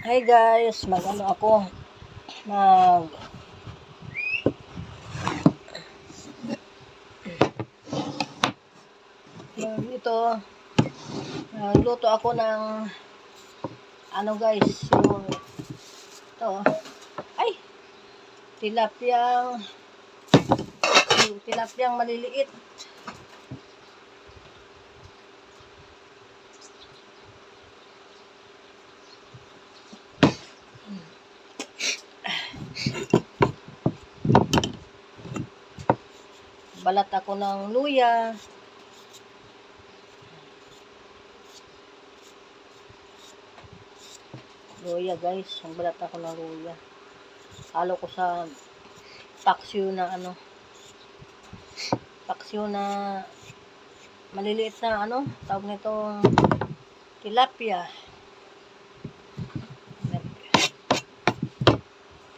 Hi guys, mag-ano ako, mag ito, luto ako ng ano guys, ito, ay, tilapyang maliliit. Balat ako ng luya. Luya guys, ang balat ako ng luya. Halo ko sa paksiw na maliliit na tawag nitong tilapia.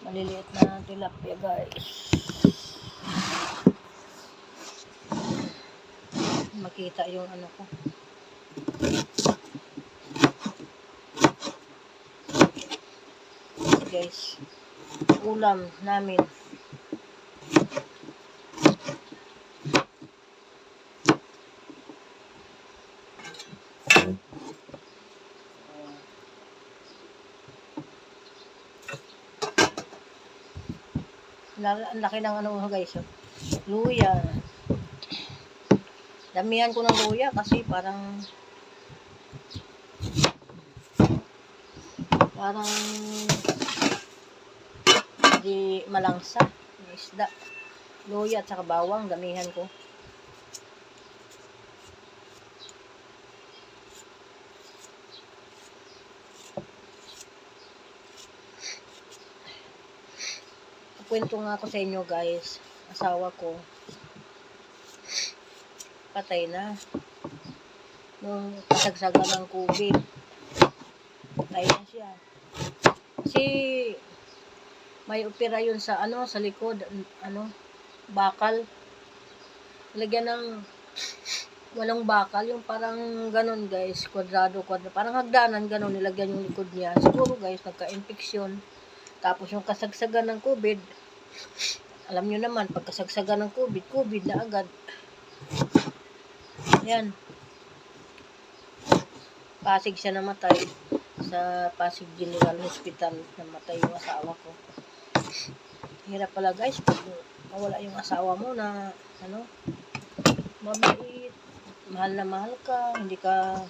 Maliliit na tilapia guys. Makita yung ko. Guys, ulam namin. Ang laki ng guys, luya. Damihan ko ng luya kasi parang di malangsa ng isda. Luya at saka bawang, damihan ko. Kwento nga ako sa inyo guys, asawa ko patay na nung kasagsagan ng COVID. Patay na siya kasi may opera yun sa sa likod, bakal, lagyan ng walang bakal, yung parang ganon guys, kwadrado, parang hagdanan ganon, nilagyan yung likod niya. Siguro guys nagka-infeksyon. Tapos yung kasagsagan ng COVID, alam nyo naman, pag kasagsagan ng COVID na agad. Yan. Pasig siya namatay. Sa Pasig General Hospital namatay yung asawa ko. Hirap pala guys, pag mawala yung asawa mo na, mabait, mahal na mahal ka, hindi ka